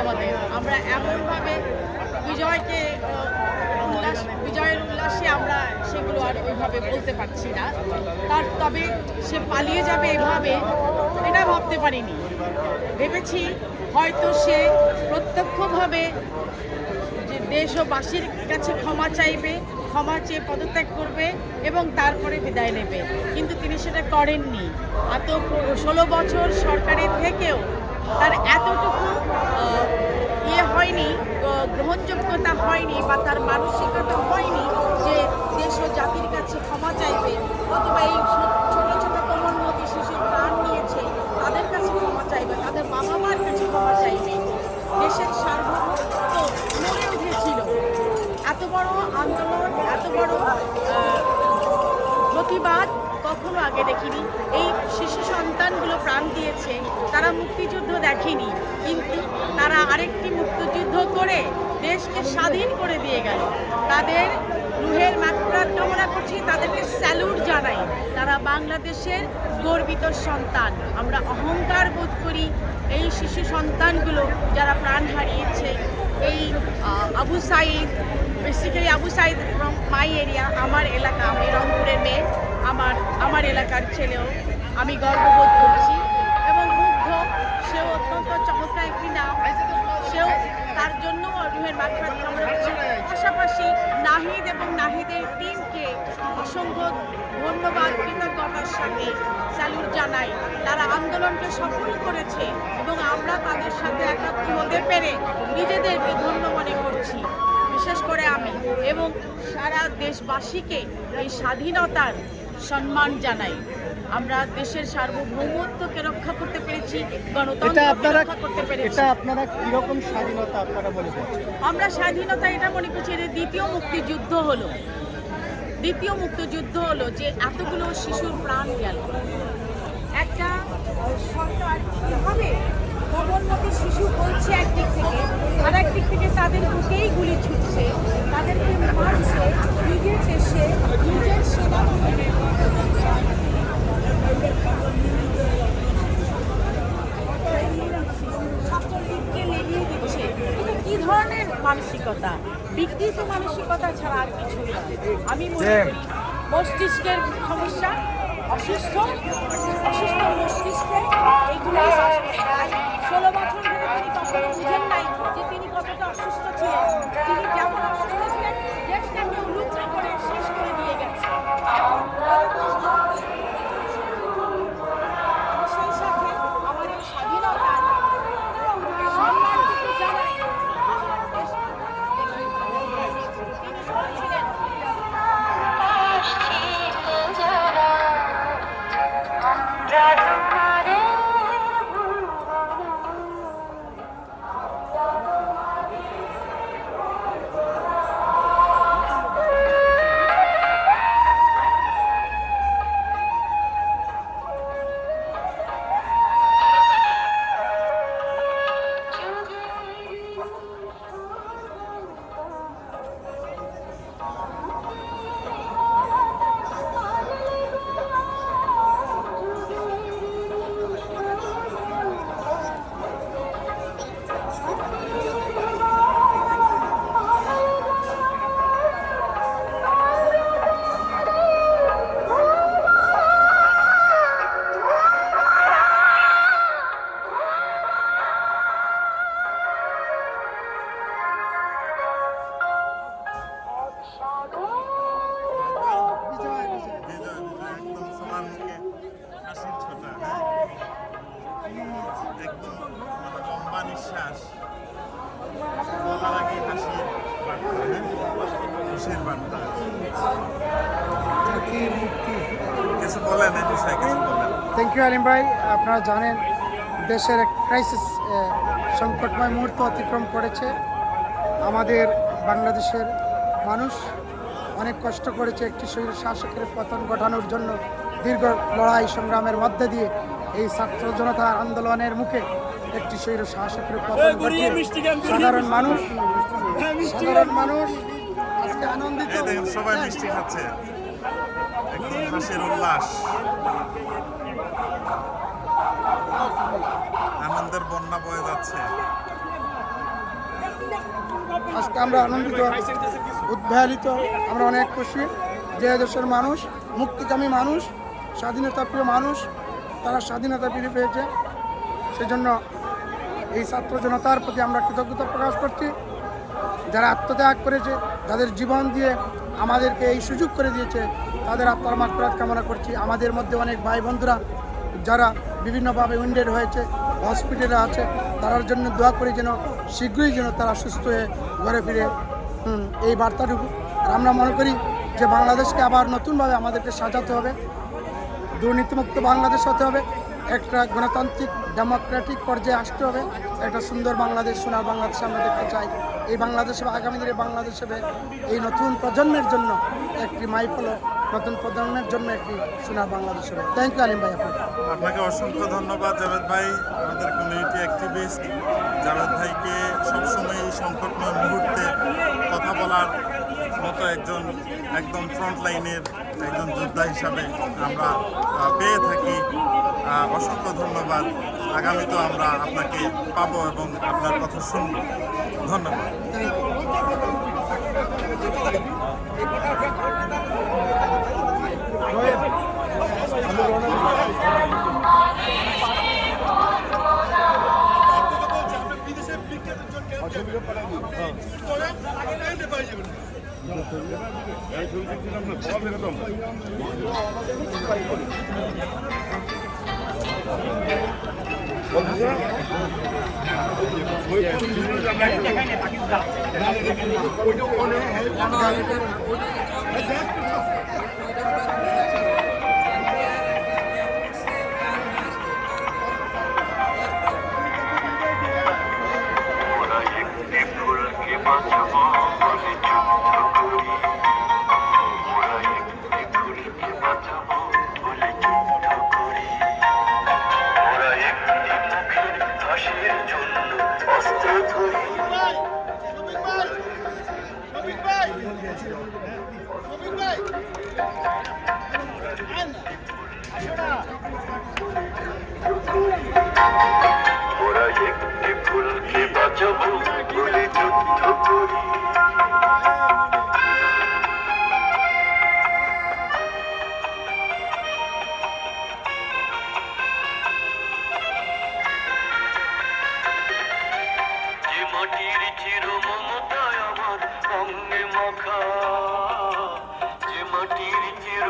আমাদের। আমরা এমনভাবে বিজয়ের উল্লাসে আমরা সেগুলো আর ওইভাবে বলতে পারছি না। তবে সে পালিয়ে যাবে এভাবে এটা ভাবতে পারিনি। ভেবেছি হয়তো সে প্রত্যক্ষভাবে যে দেশবাসীর কাছে ক্ষমা চাইবে, ক্ষমা চেয়ে পদত্যাগ করবে এবং তারপরে বিদায় নেবে, কিন্তু তিনি সেটা করেননি। 16 বছর সরকারের থেকেও তার এতটুকু হয়নি, গ্রহণযোগ্যতা হয়নি বা তার মানসিকতা হয়নি যে দেশ ও জাতির কাছে ক্ষমা চাইবে, অথবা এই ছোট ছোট কোমলমতি শিশুর প্রাণ নিয়েছে তাদের কাছে ক্ষমা চাইবে, তাদের বাবা মার কাছে ক্ষমা চাইবে। দেশের সার্বভৌমত্ব মরে উঠেছিল। এত বড় আন্দোলন, এত বড় প্রতিবাদ কখনো আগে দেখিনি। এই শিশু সন্তানগুলো প্রাণ দিয়েছে, তারা মুক্তিযুদ্ধ দেখেনি, কিন্তু তারা আরেকটি মুক্তিযুদ্ধ করে দেশকে স্বাধীন করে দিয়ে গেল। তাদের রুহের মাগফিরাত কামনা করছি, তাদেরকে স্যালুট জানাই। তারা বাংলাদেশের গর্বিত সন্তান। আমরা অহংকার বোধ করি এই শিশু সন্তানগুলো যারা প্রাণ হারিয়েছে। এই Abu Saeed, basically Abu Saeed from my area, আমার এলাকা, আমি রংপুরের মেয়ে, আমার এলাকার ছেলেও। আমি গর্ববোধ করছি এবং মুগ্ধ। সেও অত্যন্ত চমৎকার একটি নাম, সেও তার জন্য রুহের মাগফিরাত কামনা করছি। পাশাপাশি নাহিদ এবং নাহিদের টিমকে অসংখ্য ধন্যবাদ, কৃতজ্ঞতার সাথে স্যালুট জানাই। তারা আন্দোলনকে সফল করেছে এবং আমরা তাদের সাথে একাত্ম হতে পেরে নিজেদেরকে ধন্য মনে করছি। বিশেষ করে আমি এবং সারা দেশবাসীকে এই স্বাধীনতার সম্মান জানাই। আমরা দেশের সার্বভৌমত্বকে রক্ষা করতে পেরেছি, গণতন্ত্রকে রক্ষা করতে পেরেছি। এটা আপনারা কিরকম স্বাধীনতা আপনারা মনে করছেন? আমরা স্বাধীনতা এটা মনে করছি যে দ্বিতীয় মুক্তিযুদ্ধ হলো যে এতগুলো শিশুর প্রাণ গেল। একটা সরকার কিভাবে কোমলমতি শিশু বলছে একদিক থেকে, আর একদিক থেকে তাদের বুকেই গুলি ছুটছে, তাদেরকে মারছে নিজের দেশে, নিজের সেনাবাহিনী। ছাত্রলীগকে লেগিয়ে দিচ্ছে। এটা কি ধরনের মানসিকতা? বিকৃত মানসিকতা ছাড়া আর কিছু না। আমি মনে করি মস্তিষ্কের সমস্যা, অসুস্থ মস্তিষ্কে এইগুলো 16 বছর ধরে তিনি কখনো বুঝেন নাই যে তিনি কতটা অসুস্থ ছিলেন। তিনি যেমন অসুস্থ ছিলেন দেশটাকে উলুচ্ছা করে শেষ করে দিয়ে গেছে। সেই সাথে আমাদের স্বাধীনতার সম্মানটুকু জানাই। তিনি বলেছিলেন একদম লম্বা নিঃশ্বাস, বলার আগে হাসির বার্তা, খুশির বার্তা। কিছু বলেন এই বিষয়ে, কিছু বলেন। থ্যাংক ইউ আলিম ভাই। আপনারা জানেন দেশের এক ক্রাইসিস, সংকটময় মুহূর্ত অতিক্রম করেছে। আমাদের বাংলাদেশের মানুষ অনেক কষ্ট করেছে একটি স্বৈর শাসকের পতন ঘটানোর জন্য। দীর্ঘ লড়াই সংগ্রামের মধ্যে দিয়ে এই ছাত্র জনতার আন্দোলনের মুখে একটি স্বৈর শাসকের পতন ঘটিয়ে সাধারণ মানুষ আজকে আনন্দিত। দেখেন সবাই মিষ্টি খাচ্ছে, একদম হাসির উল্লাস, আনন্দের বন্যা বয়ে যাচ্ছে। আজকে আমরা আনন্দিত, উদ্বেলিত, আমরা অনেক খুশি যে দেশের মানুষ, মুক্তিকামী মানুষ, স্বাধীনতা প্রিয় মানুষ, তারা স্বাধীনতা ফিরে পেয়েছে। সেজন্য এই ছাত্র জনতার প্রতি আমরা কৃতজ্ঞতা প্রকাশ করছি। যারা আত্মত্যাগ করেছে, যাদের জীবন দিয়ে আমাদেরকে এই সুযোগ করে দিয়েছে, তাদের আত্মার মাগফিরাত কামনা করছি। আমাদের মধ্যে অনেক ভাই বন্ধুরা যারা বিভিন্নভাবে উইন্ডেড হয়েছে, হসপিটালে আছে, তার জন্য দোয়া করি যেন শীঘ্রই যেন তারা সুস্থ হয়ে ঘরে ফিরে। এই বার্তাটুকু। আর আমরা মনে করি যে বাংলাদেশকে আবার নতুনভাবে আমাদেরকে সাজাতে হবে, দুর্নীতিমুক্ত বাংলাদেশ হতে হবে, একটা গণতান্ত্রিক ডেমোক্রেটিক পর্যায়ে আসতে হবে, একটা সুন্দর বাংলাদেশ, সোনার বাংলাদেশ আমরা দেখতে চাই। এই বাংলাদেশ হবে আগামী দিনে বাংলাদেশ হবে এই নতুন প্রজন্মের জন্য একটি মাইফল, নতুন প্রজন্মের জন্য একটি সোনার বাংলাদেশ হবে। থ্যাংক ইউ আলিম ভাই আপনাকে। আপনাকে অসংখ্য ধন্যবাদ জাভেদ ভাই, আমাদের কমিউনিটি অ্যাক্টিভিস্ট জাভেদ ভাইকে সবসময় এই সংকটময় মুহূর্তে কথা বলার মতো একজন একদম ফ্রন্ট লাইনের একজন যোদ্ধা হিসাবে আমরা পেয়ে থাকি। অসংখ্য ধন্যবাদ। আগামীতেও আমরা আপনাকে পাবো এবং আপনার কথা শুনব। ধন্যবাদ। ওরা একটি ফুলকে বাঁচাবো বলে যুদ্ধ করি। যে মাটির চির মমতায় আমার অঙ্গে মাখা, যে মাটির চির